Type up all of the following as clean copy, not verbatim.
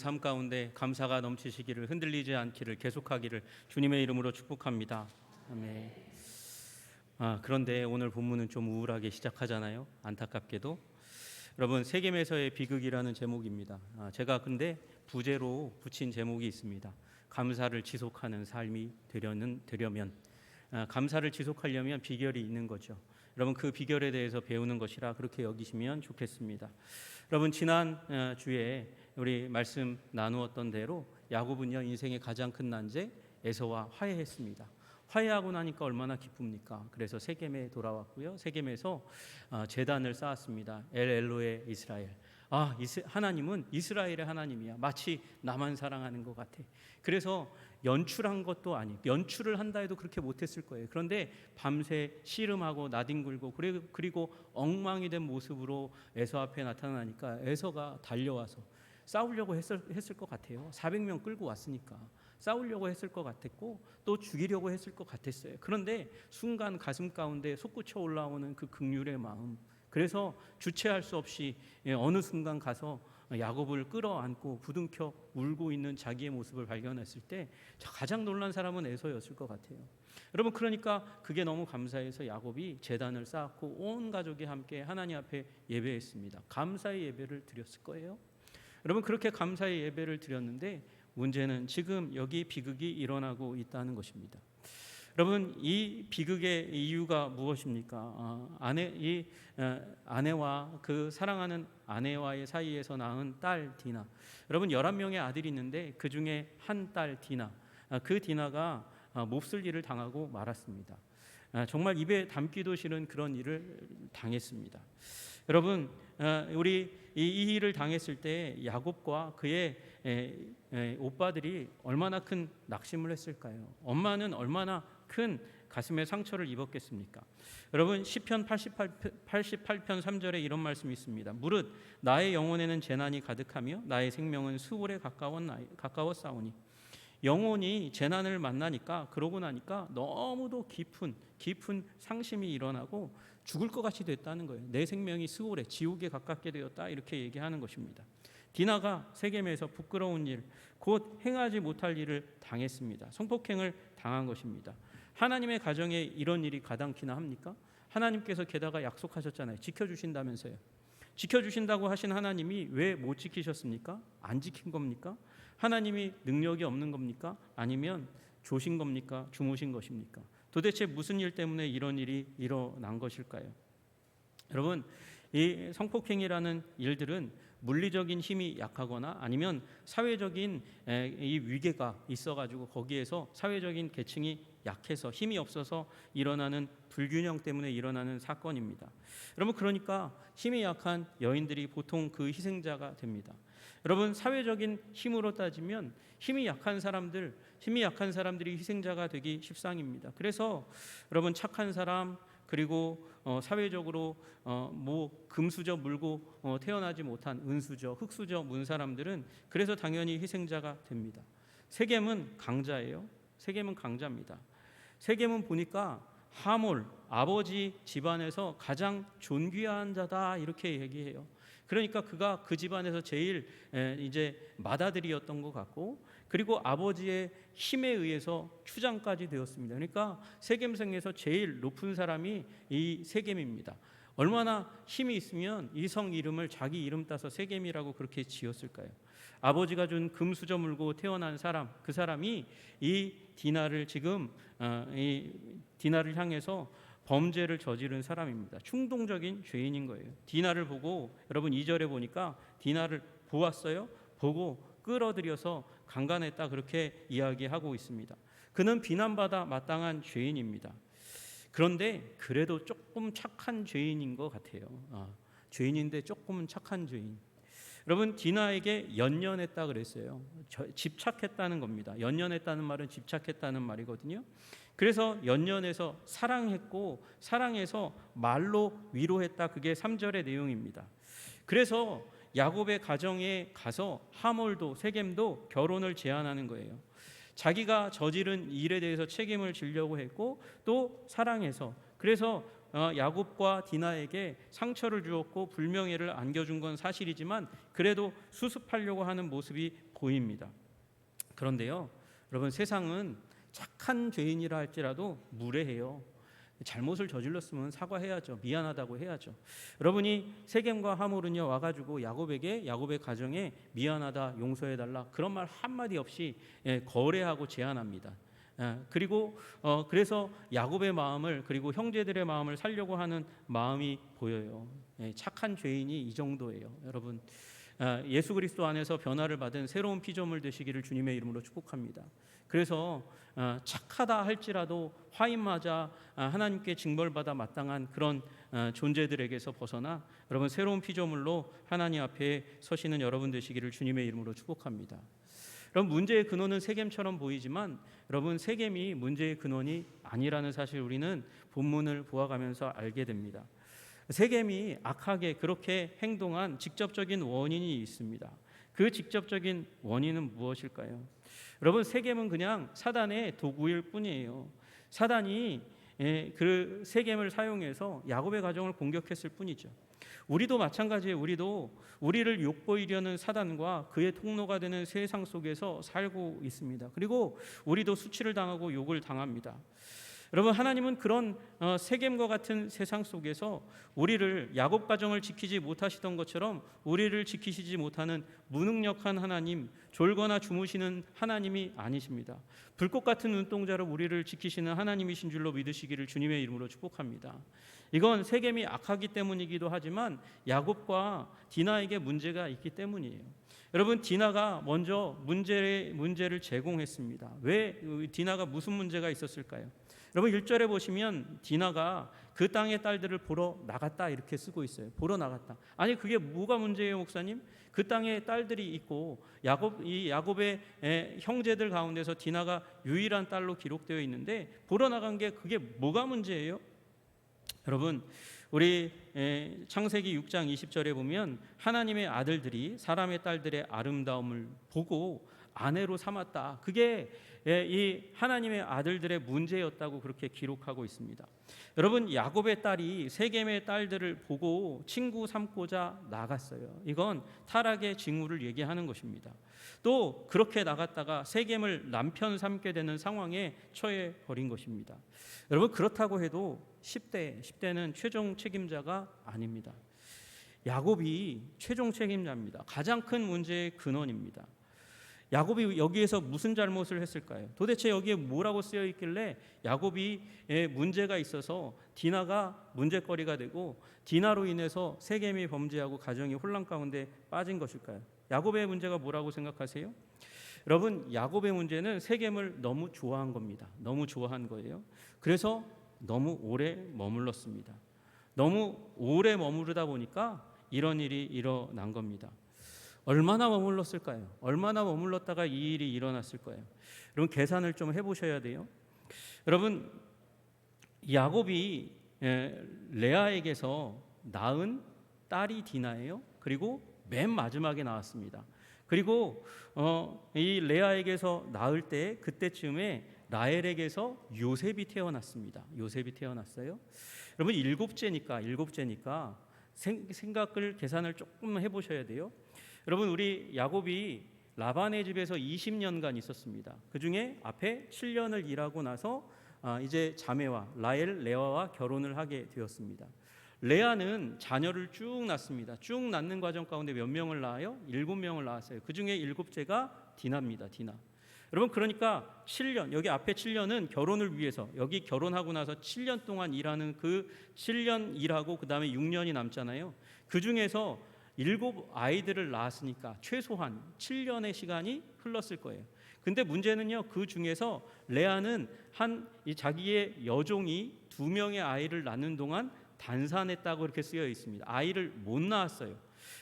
삶 가운데 감사가 넘치시기를, 흔들리지 않기를, 계속하기를 주님의 이름으로 축복합니다. 아멘. 그런데 오늘 본문은 좀 우울하게 시작하잖아요. 안타깝게도. 여러분, 세겜에서의 비극이라는 제목입니다. 제가 근데 부제로 붙인 제목이 있습니다. 감사를 지속하는 삶이 되려면, 감사를 지속하려면 비결이 있는 거죠. 여러분, 그 비결에 대해서 배우는 것이라 그렇게 여기시면 좋겠습니다. 여러분, 지난 주에 우리 말씀 나누었던 대로 야곱은요, 인생의 가장 큰 난제 에서와 화해했습니다. 화해하고 나니까 얼마나 기쁩니까? 그래서 세겜에 돌아왔고요. 세겜에서 제단을 쌓았습니다. 엘로의 이스라엘. 하나님은 이스라엘의 하나님이야. 마치 나만 사랑하는 것 같아. 그래서 연출한 것도 아니고, 연출을 한다 해도 그렇게 못했을 거예요. 그런데 밤새 씨름하고 나뒹굴고 그리고 엉망이 된 모습으로 에서 앞에 나타나니까 에서가 달려와서 싸우려고 했을 것 같아요. 400명 끌고 왔으니까 싸우려고 했을 것 같았고 또 죽이려고 했을 것 같았어요. 그런데 순간 가슴 가운데 솟구쳐 올라오는 그 긍휼의 마음, 그래서 주체할 수 없이 어느 순간 가서 야곱을 끌어안고 부둥켜 울고 있는 자기의 모습을 발견했을 때 가장 놀란 사람은 에서였을 것 같아요. 여러분, 그러니까 그게 너무 감사해서 야곱이 제단을 쌓았고 온 가족이 함께 하나님 앞에 예배했습니다. 감사의 예배를 드렸을 거예요. 여러분, 그렇게 감사의 예배를 드렸는데 문제는 지금 여기 비극이 일어나고 있다는 것입니다. 여러분, 이 비극의 이유가 무엇입니까? 아내와 그 사랑하는 아내와의 사이에서 낳은 딸 디나. 여러분, 11명의 아들이 있는데 그 중에 한 딸 디나. 그 디나가 몹쓸 일을 당하고 말았습니다. 정말 입에 담기도 싫은 그런 일을 당했습니다. 여러분, 우리 이 일을 당했을 때 야곱과 그의 오빠들이 얼마나 큰 낙심을 했을까요? 엄마는 얼마나 큰 가슴에 상처를 입었겠습니까? 여러분, 시편 88편 3절에 이런 말씀이 있습니다. 무릇 나의 영혼에는 재난이 가득하며 나의 생명은 수월에 가까웠사오니. 영혼이 재난을 만나니까, 그러고 나니까 너무도 깊은 상심이 일어나고 죽을 것 같이 됐다는 거예요. 내 생명이 스올에, 지옥에 가깝게 되었다, 이렇게 얘기하는 것입니다. 디나가 세겜에서 부끄러운 일, 곧 행하지 못할 일을 당했습니다. 성폭행을 당한 것입니다. 하나님의 가정에 이런 일이 가당키나 합니까? 하나님께서 게다가 약속하셨잖아요. 지켜주신다면서요. 지켜주신다고 하신 하나님이 왜 못 지키셨습니까? 안 지킨 겁니까? 하나님이 능력이 없는 겁니까? 아니면 조신 겁니까? 주무신 것입니까? 도대체 무슨 일 때문에 이런 일이 일어난 것일까요? 여러분, 이 성폭행이라는 일들은 물리적인 힘이 약하거나 아니면 사회적인 이 위계가 있어가지고 거기에서 사회적인 계층이 약해서 힘이 없어서 일어나는 불균형 때문에 일어나는 사건입니다. 여러분, 그러니까 힘이 약한 여인들이 보통 그 희생자가 됩니다. 여러분, 사회적인 힘으로 따지면 힘이 약한 사람들이 희생자가 되기 십상입니다. 그래서 여러분, 착한 사람, 그리고 사회적으로 금수저 물고 태어나지 못한 은수저, 흙수저 문 사람들은 그래서 당연히 희생자가 됩니다. 세겜은 강자예요. 세겜은 강자입니다. 세겜은 보니까 하몰, 아버지 집안에서 가장 존귀한 자다, 이렇게 얘기해요. 그러니까 그가 그 집안에서 제일 이제 맏아들이었던 것 같고, 그리고 아버지의 힘에 의해서 추장까지 되었습니다. 그러니까 세겜성에서 제일 높은 사람이 이 세겜입니다. 얼마나 힘이 있으면 이 성 이름을 자기 이름 따서 세겜이라고 그렇게 지었을까요? 아버지가 준 금수저 물고 태어난 사람, 그 사람이 이 디나를 향해서 범죄를 저지른 사람입니다. 충동적인 죄인인 거예요. 디나를 보고, 여러분 2절에 보니까 디나를 보았어요. 보고 끌어들여서 강간했다, 그렇게 이야기하고 있습니다. 그는 비난받아 마땅한 죄인입니다. 그런데 그래도 조금 착한 죄인인 것 같아요. 죄인인데 조금은 착한 죄인. 여러분, 디나에게 연연했다 그랬어요. 집착했다는 겁니다. 연연했다는 말은 집착했다는 말이거든요. 그래서 연연해서 사랑했고, 사랑해서 말로 위로했다, 그게 3절의 내용입니다. 그래서 야곱의 가정에 가서 하몰도 세겜도 결혼을 제안하는 거예요. 자기가 저지른 일에 대해서 책임을 지려고 했고 또 사랑해서, 그래서 야곱과 디나에게 상처를 주었고 불명예를 안겨준 건 사실이지만 그래도 수습하려고 하는 모습이 보입니다. 그런데요, 여러분, 세상은 착한 죄인이라 할지라도 무례해요. 잘못을 저질렀으면 사과해야죠. 미안하다고 해야죠. 여러분이 세겜과 하몰은요 와가지고 야곱의 가정에 미안하다, 용서해달라 그런 말 한마디 없이 거래하고 제안합니다. 그리고 그래서 야곱의 마음을, 그리고 형제들의 마음을 살려고 하는 마음이 보여요. 착한 죄인이 이 정도예요. 여러분, 예수 그리스도 안에서 변화를 받은 새로운 피조물 되시기를 주님의 이름으로 축복합니다. 그래서 착하다 할지라도 화인맞아 하나님께 징벌받아 마땅한 그런 존재들에게서 벗어나 여러분 새로운 피조물로 하나님 앞에 서시는 여러분 되시기를 주님의 이름으로 축복합니다. 여러분, 문제의 근원은 세겜처럼 보이지만 여러분, 세겜이 문제의 근원이 아니라는 사실 우리는 본문을 보아가면서 알게 됩니다. 세겜이 악하게 그렇게 행동한 직접적인 원인이 있습니다. 그 직접적인 원인은 무엇일까요? 여러분, 세겜은 그냥 사단의 도구일 뿐이에요. 사단이 그 세겜을 사용해서 야곱의 가정을 공격했을 뿐이죠. 우리도 마찬가지예요. 우리도 우리를 욕보이려는 사단과 그의 통로가 되는 세상 속에서 살고 있습니다. 그리고 우리도 수치를 당하고 욕을 당합니다. 여러분, 하나님은 그런 세겜과 같은 세상 속에서 우리를, 야곱 가정을 지키지 못하시던 것처럼 우리를 지키시지 못하는 무능력한 하나님, 졸거나 주무시는 하나님이 아니십니다. 불꽃 같은 눈동자로 우리를 지키시는 하나님이신 줄로 믿으시기를 주님의 이름으로 축복합니다. 이건 세겜이 악하기 때문이기도 하지만 야곱과 디나에게 문제가 있기 때문이에요. 여러분, 디나가 먼저 문제를 제공했습니다. 왜 디나가 무슨 문제가 있었을까요? 여러분, 1절에 보시면 디나가 그 땅의 딸들을 보러 나갔다 이렇게 쓰고 있어요. 보러 나갔다. 아니, 그게 뭐가 문제예요, 목사님? 그 땅에 딸들이 있고 야곱의 형제들 가운데서 디나가 유일한 딸로 기록되어 있는데 보러 나간 게 그게 뭐가 문제예요? 여러분, 우리 창세기 6장 20절에 보면 하나님의 아들들이 사람의 딸들의 아름다움을 보고 아내로 삼았다. 그게 이 하나님의 아들들의 문제였다고 그렇게 기록하고 있습니다. 여러분, 야곱의 딸이 세겜의 딸들을 보고 친구 삼고자 나갔어요. 이건 타락의 징후를 얘기하는 것입니다. 또 그렇게 나갔다가 세겜을 남편 삼게 되는 상황에 처해 버린 것입니다. 여러분, 그렇다고 해도 10대는 최종 책임자가 아닙니다. 야곱이 최종 책임자입니다. 가장 큰 문제의 근원입니다. 야곱이 여기에서 무슨 잘못을 했을까요? 도대체 여기에 뭐라고 쓰여 있길래 야곱이 문제가 있어서 디나가 문제거리가 되고 디나로 인해서 세겜이 범죄하고 가정이 혼란 가운데 빠진 것일까요? 야곱의 문제가 뭐라고 생각하세요? 여러분, 야곱의 문제는 세겜을 너무 좋아한 겁니다. 너무 좋아한 거예요. 그래서 너무 오래 머물렀습니다. 너무 오래 머무르다 보니까 이런 일이 일어난 겁니다. 얼마나 머물렀을까요? 얼마나 머물렀다가 이 일이 일어났을 거예요? 여러분, 계산을 좀 해보셔야 돼요. 여러분, 야곱이 레아에게서 낳은 딸이 디나예요. 그리고 맨 마지막에 나왔습니다. 그리고 이 레아에게서 낳을 때 그때쯤에 라헬에게서 요셉이 태어났습니다. 요셉이 태어났어요. 여러분, 일곱째니까 생각을 계산을 조금 해보셔야 돼요. 여러분, 우리 야곱이 라반의 집에서 20년간 있었습니다. 그 중에 앞에 7년을 일하고 나서 이제 자매와 라헬, 레아와 결혼을 하게 되었습니다. 레아는 자녀를 쭉 낳습니다. 쭉 낳는 과정 가운데 몇 명을 낳아요? 7명을 낳았어요. 그 중에 7째가 디나입니다. 디나. 여러분, 그러니까 7년, 여기 앞에 7년은 결혼을 위해서, 여기 결혼하고 나서 7년 동안 일하는 그 7년 일하고 그 다음에 6년이 남잖아요. 그 중에서 7 아이들을 낳았으니까 최소한 7년의 시간이 흘렀을 거예요. 근데 문제는요, 그 중에서 레아는 자기의 여종이 2명의 아이를 낳는 동안 단산했다고 이렇게 쓰여 있습니다. 아이를 못 낳았어요.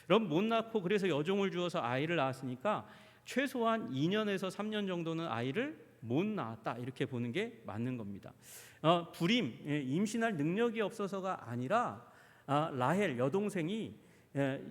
그럼 못 낳고 그래서 여종을 주어서 아이를 낳았으니까 최소한 2년에서 3년 정도는 아이를 못 낳았다, 이렇게 보는 게 맞는 겁니다. 임신할 능력이 없어서가 아니라 라헬 여동생이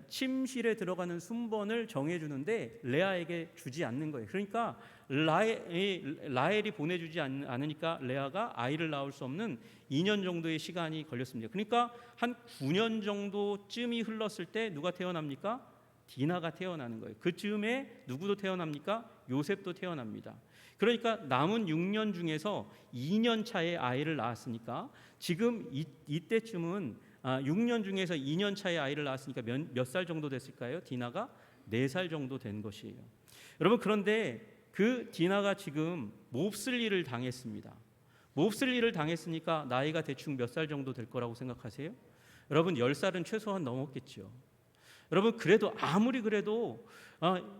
침실에 들어가는 순번을 정해주는데 레아에게 주지 않는 거예요. 그러니까 라헬이 보내주지 않으니까 레아가 아이를 낳을 수 없는 2년 정도의 시간이 걸렸습니다. 그러니까 한 9년 정도쯤이 흘렀을 때 누가 태어납니까? 디나가 태어나는 거예요. 그쯤에 누구도 태어납니까? 요셉도 태어납니다. 그러니까 남은 6년 중에서 2년 차에 아이를 낳았으니까 지금 이때쯤은 6년 중에서 2년 차에 아이를 낳았으니까 몇 살 정도 됐을까요? 디나가 4살 정도 된 것이에요. 여러분, 그런데 그 디나가 지금 몹쓸 일을 당했습니다. 몹쓸 일을 당했으니까 나이가 대충 몇 살 정도 될 거라고 생각하세요? 여러분, 10살은 최소한 넘었겠죠. 여러분, 그래도 아무리 그래도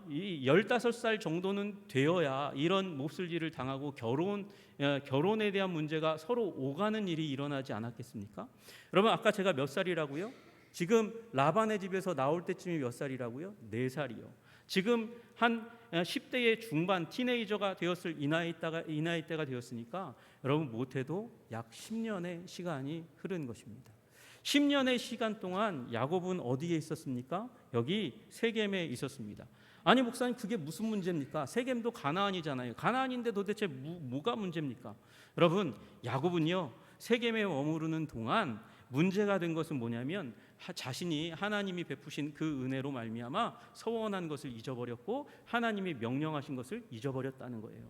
이 15살 정도는 되어야 이런 몹쓸 일을 당하고 결혼에 대한 문제가 서로 오가는 일이 일어나지 않았겠습니까? 여러분, 아까 제가 몇 살이라고요? 지금 라반의 집에서 나올 때쯤이 몇 살이라고요? 4살이요. 지금 한 10대의 중반 티네이저가 되었을 이 나이대가 되었으니까 여러분, 못해도 약 10년의 시간이 흐른 것입니다. 10년의 시간 동안 야곱은 어디에 있었습니까? 여기 세겜에 있었습니다. 아니 목사님, 그게 무슨 문제입니까? 세겜도 가나안이잖아요. 가나안인데 도대체 뭐가 문제입니까? 여러분, 야곱은요 세겜에 머무르는 동안 문제가 된 것은 뭐냐면 자신이 하나님이 베푸신 그 은혜로 말미암아 서원한 것을 잊어버렸고 하나님이 명령하신 것을 잊어버렸다는 거예요.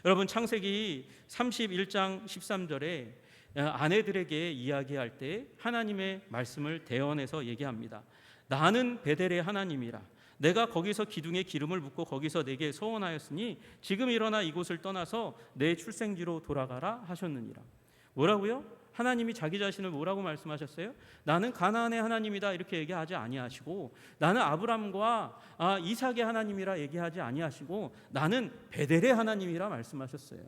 여러분, 창세기 31장 13절에 아내들에게 이야기할 때 하나님의 말씀을 대언해서 얘기합니다. 나는 베델의 하나님이라. 내가 거기서 기둥에 기름을 붓고 거기서 내게 소원하였으니 지금 일어나 이곳을 떠나서 내 출생지로 돌아가라 하셨느니라. 뭐라고요? 하나님이 자기 자신을 뭐라고 말씀하셨어요? 나는 가나안의 하나님이다 이렇게 얘기하지 아니하시고, 나는 아브람과 이삭의 하나님이라 얘기하지 아니하시고, 나는 베델의 하나님이라 말씀하셨어요.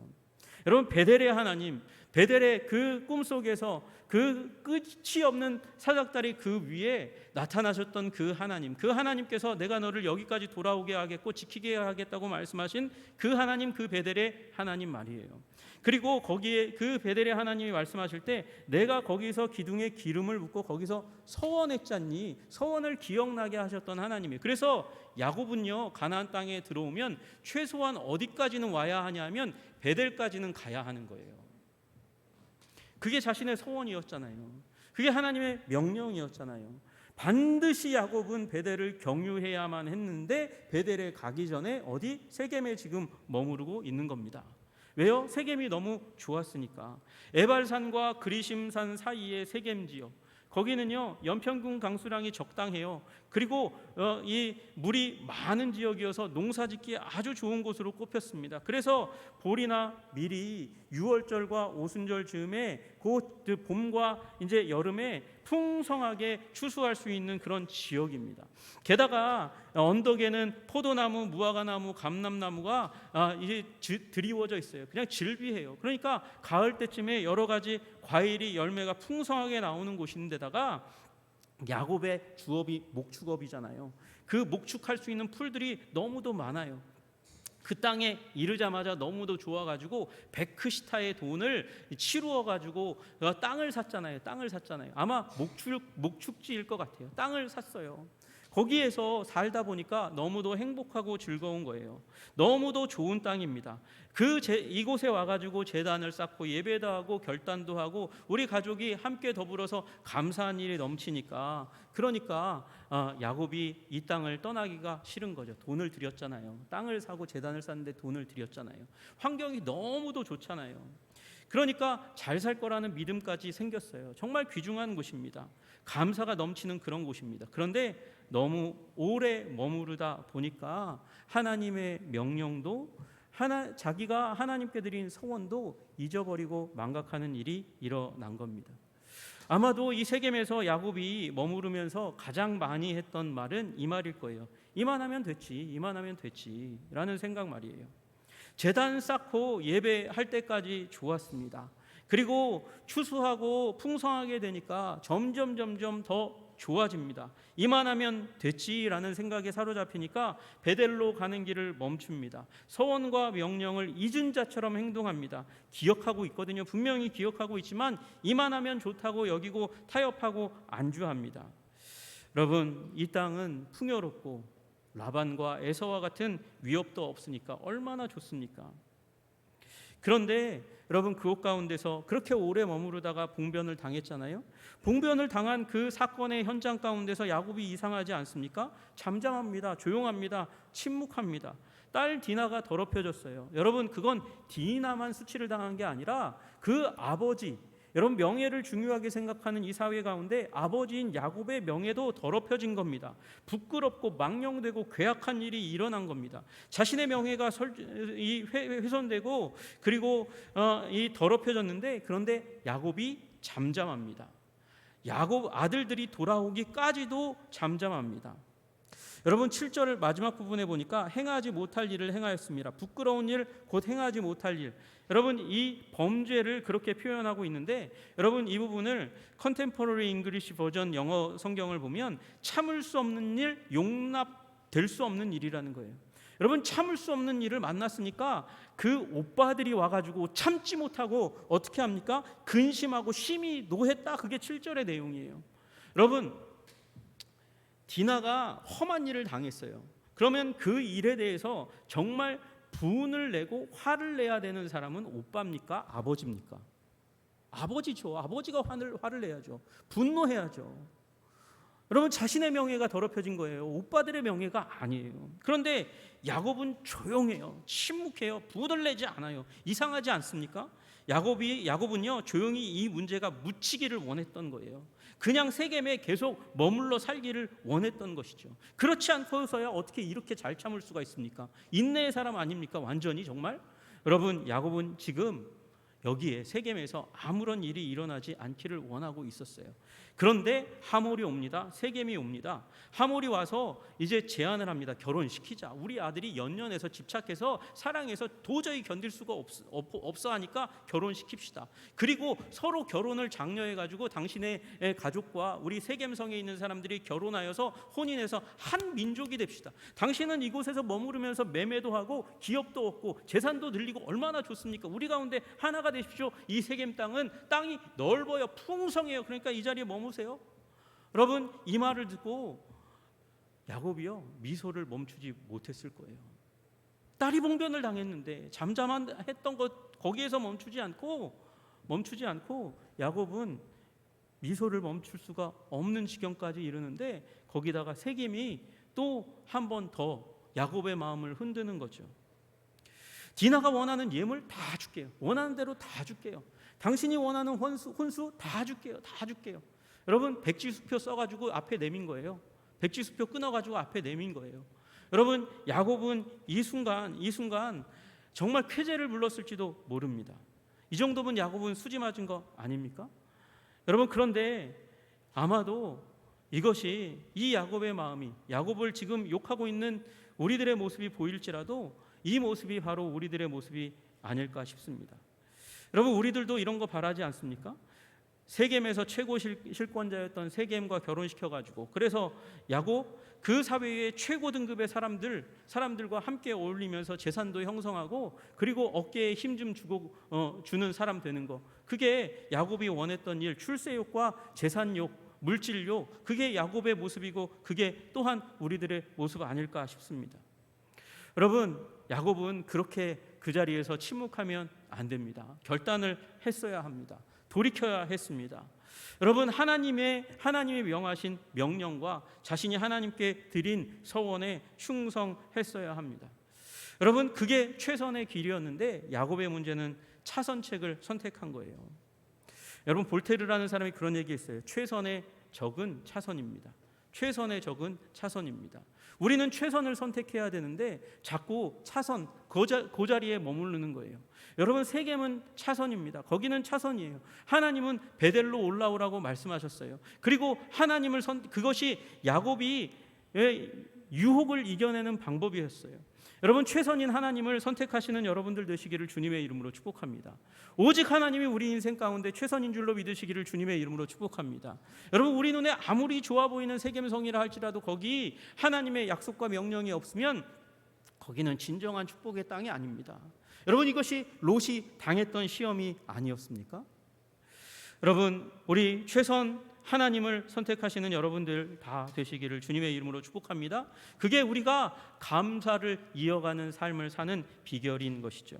여러분, 베델의 하나님, 베델의 그 꿈속에서 그 끝이 없는 사닥다리 그 위에 나타나셨던 그 하나님, 그 하나님께서 내가 너를 여기까지 돌아오게 하겠고 지키게 하겠다고 말씀하신 그 하나님, 그 베델의 하나님 말이에요. 그리고 거기에 그 베델의 하나님이 말씀하실 때 내가 거기서 기둥에 기름을 붓고 거기서 서원했잖니, 서원을 기억나게 하셨던 하나님이에요. 그래서 야곱은요 가나안 땅에 들어오면 최소한 어디까지는 와야 하냐면 베델까지는 가야 하는 거예요. 그게 자신의 소원이었잖아요. 그게 하나님의 명령이었잖아요. 반드시 야곱은 베델을 경유해야만 했는데 베델에 가기 전에 어디? 세겜에 지금 머무르고 있는 겁니다. 왜요? 세겜이 너무 좋았으니까. 에발산과 그리심산 사이의 세겜 지역, 거기는요 연평균 강수량이 적당해요. 그리고 이 물이 많은 지역이어서 농사짓기에 아주 좋은 곳으로 꼽혔습니다. 그래서 보리나 밀이 6월절과 오순절 즈음에 그 봄과 이제 여름에 풍성하게 추수할 수 있는 그런 지역입니다. 게다가 언덕에는 포도나무, 무화과나무, 감람나무가 이제 드리워져 있어요. 그냥 질비해요. 그러니까 가을 때쯤에 여러 가지 과일이 열매가 풍성하게 나오는 곳인데다가 야곱의 주업이 목축업이잖아요. 그 목축할 수 있는 풀들이 너무도 많아요. 그 땅에 이르자마자 너무도 좋아가지고 베크시타의 돈을 치루어가지고 땅을 샀잖아요. 아마 목축지일 것 같아요. 땅을 샀어요. 거기에서 살다 보니까 너무도 행복하고 즐거운 거예요. 너무도 좋은 땅입니다. 이곳에 와가지고 제단을 쌓고 예배도 하고 결단도 하고 우리 가족이 함께 더불어서 감사한 일이 넘치니까, 그러니까 야곱이 이 땅을 떠나기가 싫은 거죠. 돈을 들였잖아요. 땅을 사고 제단을 쌓는데 돈을 들였잖아요. 환경이 너무도 좋잖아요. 그러니까 잘 살 거라는 믿음까지 생겼어요. 정말 귀중한 곳입니다. 감사가 넘치는 그런 곳입니다. 그런데 너무 오래 머무르다 보니까 하나님의 명령도 자기가 하나님께 드린 소원도 잊어버리고 망각하는 일이 일어난 겁니다. 아마도 이 세겜에서 야곱이 머무르면서 가장 많이 했던 말은 이 말일 거예요. 이만하면 됐지 라는 생각 말이에요. 제단 쌓고 예배할 때까지 좋았습니다. 그리고 추수하고 풍성하게 되니까 점점 더 좋아집니다. 이만하면 됐지라는 생각에 사로잡히니까 베델로 가는 길을 멈춥니다. 서원과 명령을 잊은 자처럼 행동합니다. 기억하고 있거든요. 분명히 기억하고 있지만 이만하면 좋다고 여기고 타협하고 안주합니다. 여러분, 이 땅은 풍요롭고 라반과 에서와 같은 위협도 없으니까 얼마나 좋습니까? 그런데 여러분, 그곳 가운데서 그렇게 오래 머무르다가 봉변을 당했잖아요. 봉변을 당한 그 사건의 현장 가운데서 야곱이 이상하지 않습니까? 잠잠합니다. 조용합니다. 침묵합니다. 딸 디나가 더럽혀졌어요. 여러분, 그건 디나만 수치를 당한 게 아니라 그 아버지, 여러분, 명예를 중요하게 생각하는 이 사회 가운데 아버지인 야곱의 명예도 더럽혀진 겁니다. 부끄럽고 망령되고 괴악한 일이 일어난 겁니다. 자신의 명예가 훼손되고 그리고 이 더럽혀졌는데, 그런데 야곱이 잠잠합니다. 야곱 아들들이 돌아오기까지도 잠잠합니다. 여러분, 7절 마지막 부분에 보니까 행하지 못할 일을 행하였습니다. 부끄러운 일, 곧 행하지 못할 일. 여러분, 이 범죄를 그렇게 표현하고 있는데, 여러분, 이 부분을 컨템포러리 잉글리시 버전 영어 성경을 보면 참을 수 없는 일, 용납될 수 없는 일이라는 거예요. 여러분, 참을 수 없는 일을 만났으니까 그 오빠들이 와가지고 참지 못하고 어떻게 합니까? 근심하고 심히 노했다. 그게 7절의 내용이에요. 여러분, 디나가 험한 일을 당했어요. 그러면 그 일에 대해서 정말 분을 내고 화를 내야 되는 사람은 오빠입니까? 아버지입니까? 아버지죠. 아버지가 화를 내야죠. 분노해야죠. 여러분, 자신의 명예가 더럽혀진 거예요. 오빠들의 명예가 아니에요. 그런데 야곱은 조용해요. 침묵해요. 분을 내지 않아요. 이상하지 않습니까? 야곱은요, 조용히 이 문제가 묻히기를 원했던 거예요. 그냥 세겜에 계속 머물러 살기를 원했던 것이죠. 그렇지 않고서야 어떻게 이렇게 잘 참을 수가 있습니까? 인내의 사람 아닙니까? 완전히 정말. 여러분, 야곱은 지금 여기에 세겜에서 아무런 일이 일어나지 않기를 원하고 있었어요. 그런데 하몰이 옵니다. 세겜이 옵니다. 하몰이 와서 이제 제안을 합니다. 결혼시키자. 우리 아들이 연년해서 집착해서 사랑해서 도저히 견딜 수가 없어 하니까 결혼시킵시다. 그리고 서로 결혼을 장려해가지고 당신의 가족과 우리 세겜성에 있는 사람들이 결혼하여서 혼인해서 한 민족이 됩시다. 당신은 이곳에서 머무르면서 매매도 하고 기업도 얻고 재산도 늘리고 얼마나 좋습니까? 우리 가운데 하나가 되십시오. 이 세겜 땅이 넓어요. 풍성해요. 그러니까 이 자리에 머무세요. 여러분, 이 말을 듣고 야곱이요, 미소를 멈추지 못했을 거예요. 딸이 봉변을 당했는데 잠잠했던 것 거기에서 멈추지 않고 야곱은 미소를 멈출 수가 없는 지경까지 이르는데, 거기다가 세겜이 또 한 번 더 야곱의 마음을 흔드는 거죠. 디나가 원하는 예물 다 줄게요. 원하는 대로 다 줄게요. 당신이 원하는 혼수 다 줄게요. 여러분, 백지수표 써가지고 앞에 내민 거예요. 백지수표 끊어가지고 앞에 내민 거예요. 여러분, 야곱은 이 순간 정말 쾌재를 불렀을지도 모릅니다. 이 정도면 야곱은 수지 맞은 거 아닙니까? 여러분, 그런데 아마도 이것이 이 야곱의 마음이, 야곱을 지금 욕하고 있는 우리들의 모습이 보일지라도 이 모습이 바로 우리들의 모습이 아닐까 싶습니다. 여러분, 우리들도 이런 거 바라지 않습니까? 세겜에서 최고 실권자였던 세겜과 결혼시켜가지고, 그래서 야곱 그 사회의 최고 등급의 사람들과 함께 어울리면서 재산도 형성하고, 그리고 어깨에 힘 좀 주는 사람 되는 거, 그게 야곱이 원했던 일, 출세욕과 재산욕, 물질욕, 그게 야곱의 모습이고 그게 또한 우리들의 모습 아닐까 싶습니다. 여러분, 야곱은 그렇게 그 자리에서 침묵하면 안 됩니다. 결단을 했어야 합니다. 돌이켜야 했습니다. 여러분, 하나님의 명하신 명령과 자신이 하나님께 드린 서원에 충성했어야 합니다. 여러분, 그게 최선의 길이었는데 야곱의 문제는 차선책을 선택한 거예요. 여러분, 볼테르라는 사람이 그런 얘기했어요. 최선의 적은 차선입니다. 최선의 적은 차선입니다. 우리는 최선을 선택해야 되는데 자꾸 차선, 그 자리에 머무르는 거예요. 여러분, 세겜은 차선입니다. 거기는 차선이에요. 하나님은 베델로 올라오라고 말씀하셨어요. 그리고 그것이 야곱이 유혹을 이겨내는 방법이었어요. 여러분, 최선인 하나님을 선택하시는 여러분들 되시기를 주님의 이름으로 축복합니다. 오직 하나님이 우리 인생 가운데 최선인 줄로 믿으시기를 주님의 이름으로 축복합니다. 여러분, 우리 눈에 아무리 좋아 보이는 세겜성이라 할지라도 거기 하나님의 약속과 명령이 없으면 거기는 진정한 축복의 땅이 아닙니다. 여러분, 이것이 롯이 당했던 시험이 아니었습니까? 여러분, 우리 하나님을 선택하시는 여러분들 다 되시기를 주님의 이름으로 축복합니다. 그게 우리가 감사를 이어가는 삶을 사는 비결인 것이죠.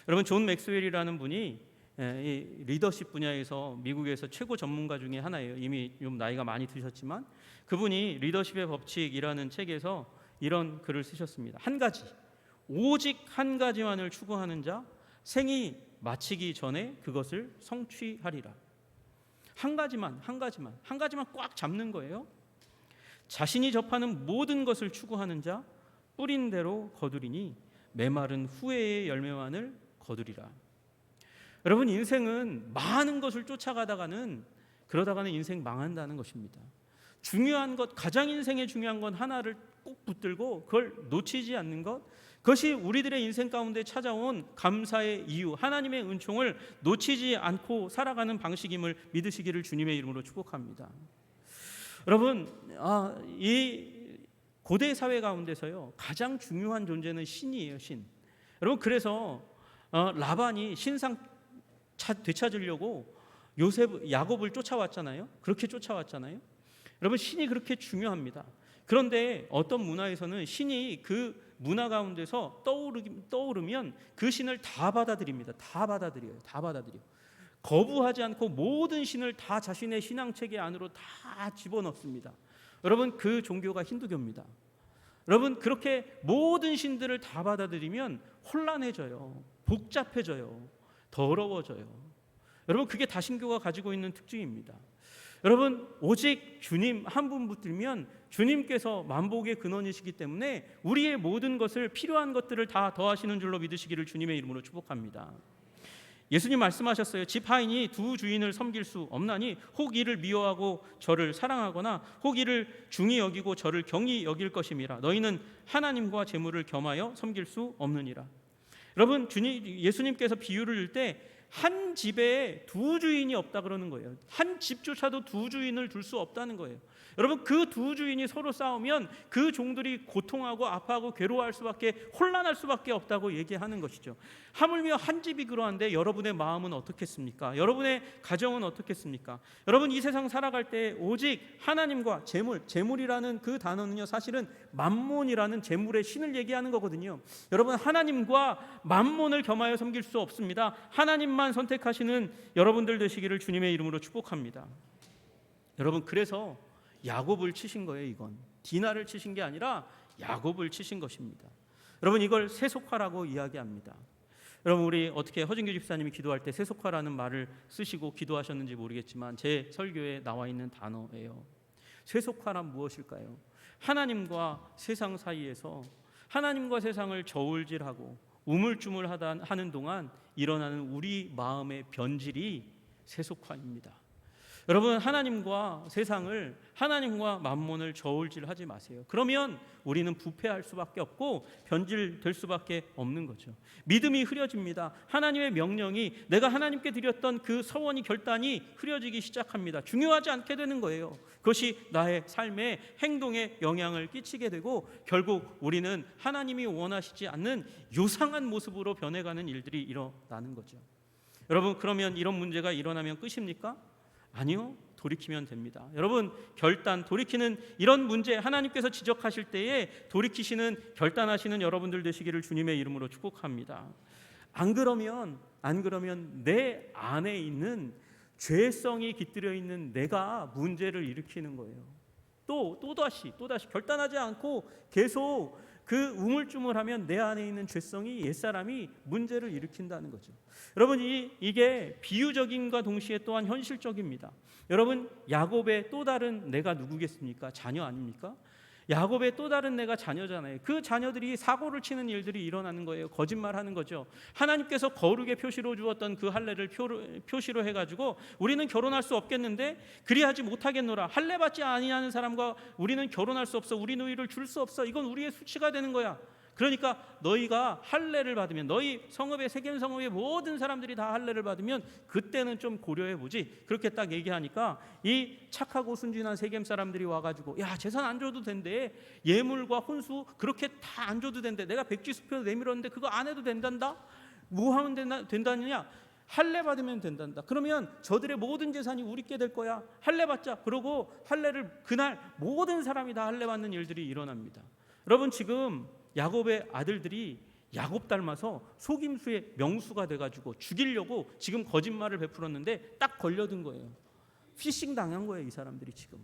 여러분, 존 맥스웰이라는 분이 이 리더십 분야에서 미국에서 최고 전문가 중에 하나예요. 이미 좀 나이가 많이 드셨지만 그분이 리더십의 법칙이라는 책에서 이런 글을 쓰셨습니다. 한 가지, 오직 한 가지만을 추구하는 자 생이 마치기 전에 그것을 성취하리라. 한 가지만 꽉 잡는 거예요. 자신이 접하는 모든 것을 추구하는 자 뿌린 대로 거두리니 메마른 후회의 열매만을 거두리라. 여러분, 인생은 많은 것을 쫓아가다가는 인생 망한다는 것입니다. 중요한 것, 가장 인생에 중요한 건 하나를 꼭 붙들고 그걸 놓치지 않는 것, 그것이 우리들의 인생 가운데 찾아온 감사의 이유, 하나님의 은총을 놓치지 않고 살아가는 방식임을 믿으시기를 주님의 이름으로 축복합니다. 여러분, 이 고대 사회 가운데서요 가장 중요한 존재는 신이에요. 신. 여러분, 그래서 라반이 신상 되찾으려고 야곱을 쫓아왔잖아요. 그렇게 쫓아왔잖아요. 여러분, 신이 그렇게 중요합니다. 그런데 어떤 문화에서는 신이 그 문화 가운데서 떠오르면 그 신을 다 받아들입니다. 다 받아들여요. 거부하지 않고 모든 신을 다 자신의 신앙체계 안으로 다 집어넣습니다. 여러분, 그 종교가 힌두교입니다. 여러분, 그렇게 모든 신들을 다 받아들이면 혼란해져요. 복잡해져요. 더러워져요. 여러분, 그게 다신교가 가지고 있는 특징입니다. 여러분, 오직 주님 한 분 붙들면 주님께서 만복의 근원이시기 때문에 우리의 모든 것을, 필요한 것들을 다 더하시는 줄로 믿으시기를 주님의 이름으로 축복합니다. 예수님 말씀하셨어요. 집 하인이 두 주인을 섬길 수 없나니 혹 이를 미워하고 저를 사랑하거나 혹 이를 중히 여기고 저를 경히 여길 것임이라. 너희는 하나님과 재물을 겸하여 섬길 수 없느니라. 여러분, 예수님께서 비유를 줄 때 한 집에 두 주인이 없다 그러는 거예요. 한 집조차도 두 주인을 둘 수 없다는 거예요. 여러분, 그 두 주인이 서로 싸우면 그 종들이 고통하고 아파하고 괴로워할 수밖에, 혼란할 수밖에 없다고 얘기하는 것이죠. 하물며 한 집이 그러한데 여러분의 마음은 어떻겠습니까? 여러분의 가정은 어떻겠습니까? 여러분, 이 세상 살아갈 때 오직 하나님과 재물이라는 그 단어는요 사실은 만몬이라는 재물의 신을 얘기하는 거거든요. 여러분, 하나님과 만몬을 겸하여 섬길 수 없습니다. 하나님만 선택하시는 여러분들 되시기를 주님의 이름으로 축복합니다. 여러분, 그래서 야곱을 치신 거예요. 이건 디나를 치신 게 아니라 야곱을 치신 것입니다. 여러분, 이걸 세속화라고 이야기합니다. 여러분, 우리 어떻게 허진규 집사님이 기도할 때 세속화라는 말을 쓰시고 기도하셨는지 모르겠지만 제 설교에 나와 있는 단어예요. 세속화란 무엇일까요? 하나님과 세상 사이에서 하나님과 세상을 저울질하고 우물쭈물하는 동안 일어나는 우리 마음의 변질이 세속화입니다. 여러분, 하나님과 세상을, 하나님과 만몬을 저울질하지 마세요. 그러면 우리는 부패할 수밖에 없고 변질될 수밖에 없는 거죠. 믿음이 흐려집니다. 하나님의 명령이, 내가 하나님께 드렸던 그 서원이, 결단이 흐려지기 시작합니다. 중요하지 않게 되는 거예요. 그것이 나의 삶의 행동에 영향을 끼치게 되고 결국 우리는 하나님이 원하시지 않는 요상한 모습으로 변해가는 일들이 일어나는 거죠. 여러분, 그러면 이런 문제가 일어나면 끝입니까? 아니요, 돌이키면 됩니다. 여러분, 돌이키는 이런 문제, 하나님께서 지적하실 때에 돌이키시는, 결단하시는 여러분들 되시기를 주님의 이름으로 축복합니다. 안 그러면 내 안에 있는 죄성이 깃들여 있는 내가 문제를 일으키는 거예요. 또다시 결단하지 않고 계속 그 우물쭈물하면 내 안에 있는 죄성이, 옛사람이 문제를 일으킨다는 거죠. 여러분, 이게 비유적인과 동시에 또한 현실적입니다. 여러분, 야곱의 또 다른 내가 누구겠습니까? 자녀 아닙니까? 야곱의 또 다른 내가 자녀잖아요. 그 자녀들이 사고를 치는 일들이 일어나는 거예요. 거짓말하는 거죠. 하나님께서 거룩의 표시로 주었던 그 할례를 표시로 해가지고 우리는 결혼할 수 없겠는데 그리하지 못하겠노라. 할례 받지 아니하는 사람과 우리는 결혼할 수 없어. 우리 누이를 줄 수 없어. 이건 우리의 수치가 되는 거야. 그러니까 너희가 할례를 받으면, 너희 성읍의, 세겜 성읍의 모든 사람들이 다 할례를 받으면 그때는 좀 고려해 보지. 그렇게 딱 얘기하니까 이 착하고 순진한 세겜 사람들이 와가지고, 야, 재산 안 줘도 된대. 예물과 혼수 그렇게 다 안 줘도 된대. 내가 백지수표 내밀었는데 그거 안 해도 된단다. 뭐 하면 된다느냐? 할례 받으면 된단다. 그러면 저들의 모든 재산이 우리께 될 거야. 할례 받자. 그러고 할례를 그날 모든 사람이 다 할례 받는 일들이 일어납니다. 여러분, 지금 야곱의 아들들이 야곱 닮아서 속임수의 명수가 돼가지고 죽이려고 지금 거짓말을 베풀었는데 딱 걸려든 거예요. 피싱 당한 거예요, 이 사람들이 지금.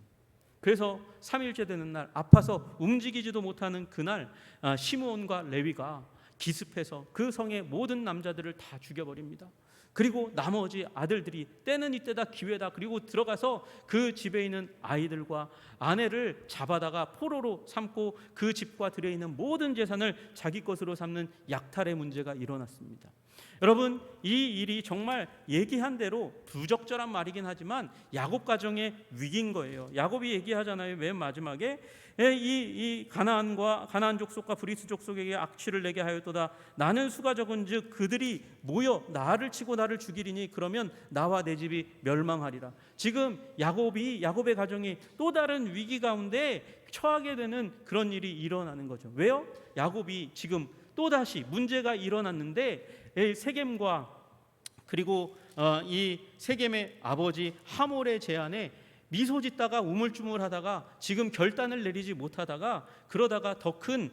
그래서 3일째 되는 날 아파서 움직이지도 못하는 그날 시므온과 레위가 기습해서 그 성의 모든 남자들을 다 죽여버립니다. 그리고 나머지 아들들이 때는 이때다 기회다 그리고 들어가서 그 집에 있는 아이들과 아내를 잡아다가 포로로 삼고 그 집과 들에 있는 모든 재산을 자기 것으로 삼는 약탈의 문제가 일어났습니다. 여러분, 이 일이 정말 얘기한 대로 부적절한 말이긴 하지만 야곱 가정의 위기인 거예요. 야곱이 얘기하잖아요. 맨 마지막에 이 가나안 족속과 브리스 족속에게 악취를 내게 하였도다. 나는 수가 적은즉 그들이 모여 나를 치고 나를 죽이리니 그러면 나와 내 집이 멸망하리라. 지금 야곱의 가정이 또 다른 위기 가운데 처하게 되는 그런 일이 일어나는 거죠. 왜요? 야곱이 지금 또다시 문제가 일어났는데 세겜과 그리고 이 세겜의 아버지 하몰의 제안에 미소 짓다가 우물쭈물하다가 지금 결단을 내리지 못하다가 그러다가 더 큰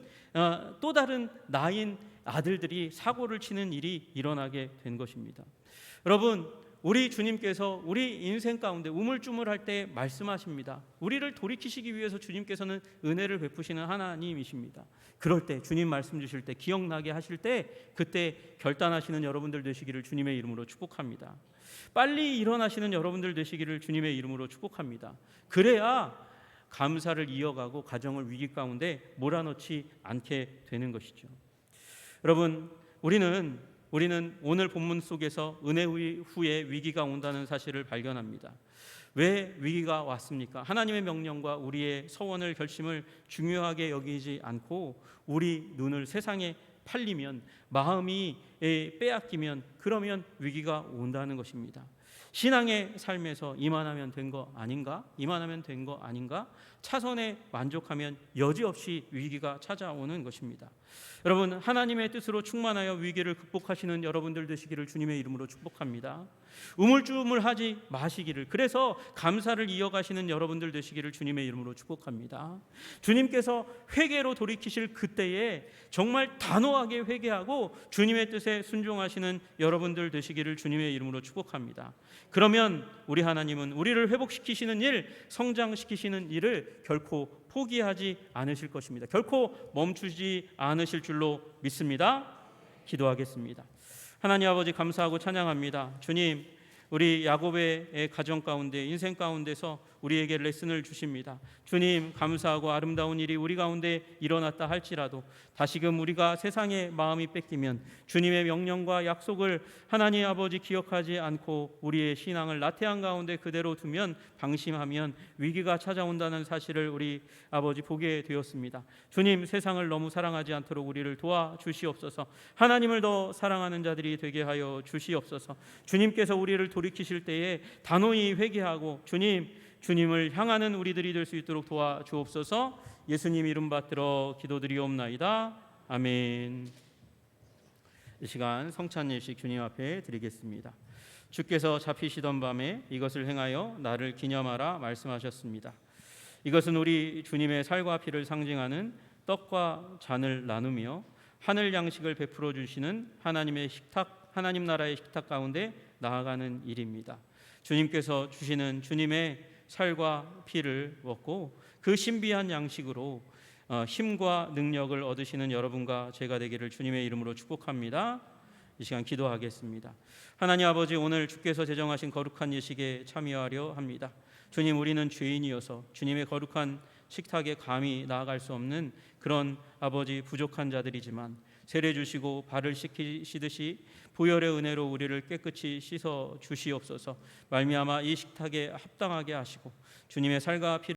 또 다른 나인 아들들이 사고를 치는 일이 일어나게 된 것입니다. 여러분, 우리 주님께서 우리 인생 가운데 우물쭈물할 때 말씀하십니다. 우리를 돌이키시기 위해서 주님께서는 은혜를 베푸시는 하나님이십니다. 그럴 때 주님 말씀 주실 때 기억나게 하실 때 그때 결단하시는 여러분들 되시기를 주님의 이름으로 축복합니다. 빨리 일어나시는 여러분들 되시기를 주님의 이름으로 축복합니다. 그래야 감사를 이어가고 가정을 위기 가운데 몰아넣지 않게 되는 것이죠. 여러분, 우리는 오늘 본문 속에서 은혜 후에 위기가 온다는 사실을 발견합니다. 왜 위기가 왔습니까? 하나님의 명령과 우리의 서원을 결심을 중요하게 여기지 않고 우리 눈을 세상에 팔리면 마음이 빼앗기면 그러면 위기가 온다는 것입니다. 신앙의 삶에서 이만하면 된 거 아닌가? 이만하면 된 거 아닌가? 차선에 만족하면 여지없이 위기가 찾아오는 것입니다. 여러분, 하나님의 뜻으로 충만하여 위기를 극복하시는 여러분들 되시기를 주님의 이름으로 축복합니다. 우물쭈물하지 마시기를, 그래서 감사를 이어가시는 여러분들 되시기를 주님의 이름으로 축복합니다. 주님께서 회개로 돌이키실 그때에 정말 단호하게 회개하고 주님의 뜻에 순종하시는 여러분들 되시기를 주님의 이름으로 축복합니다. 그러면 우리 하나님은 우리를 회복시키시는 일, 성장시키시는 일을 결코 포기하지 않으실 것입니다. 결코 멈추지 않으실 줄로 믿습니다. 기도하겠습니다. 하나님 아버지, 감사하고 찬양합니다. 주님, 우리 야곱의 가정 가운데 인생 가운데서 우리에게 레슨을 주십니다. 주님, 감사하고 아름다운 일이 우리 가운데 일어났다 할지라도 다시금 우리가 세상의 마음이 뺏기면 주님의 명령과 약속을 하나님 아버지 기억하지 않고 우리의 신앙을 나태한 가운데 그대로 두면 방심하면 위기가 찾아온다는 사실을 우리 아버지 보게 되었습니다. 주님, 세상을 너무 사랑하지 않도록 우리를 도와주시옵소서. 하나님을 더 사랑하는 자들이 되게 하여 주시옵소서. 주님께서 우리를 돌이키실 때에 단호히 회개하고 주님을 향하는 우리들이 될 수 있도록 도와주옵소서. 예수님 이름 받들어 기도드리옵나이다. 아멘. 이 시간 성찬 예식 주님 앞에 드리겠습니다. 주께서 잡히시던 밤에 이것을 행하여 나를 기념하라 말씀하셨습니다. 이것은 우리 주님의 살과 피를 상징하는 떡과 잔을 나누며 하늘 양식을 베풀어 주시는 하나님의 식탁, 하나님 나라의 식탁 가운데 나아가는 일입니다. 주님께서 주시는 주님의 살과 피를 먹고 그 신비한 양식으로 힘과 능력을 얻으시는 여러분과 제가 되기를 주님의 이름으로 축복합니다. 이 시간 기도하겠습니다. 하나님 아버지, 오늘 주께서 제정하신 거룩한 예식에 참여하려 합니다. 주님, 우리는 죄인이어서 주님의 거룩한 식탁에 감히 나아갈 수 없는 그런 아버지 부족한 자들이지만 세례 주시고 발을 씻기시듯이 보혈의 은혜로 우리를 깨끗이 씻어 주시옵소서. 말미암아 이 식탁에 합당하게 하시고 주님의 살과 피를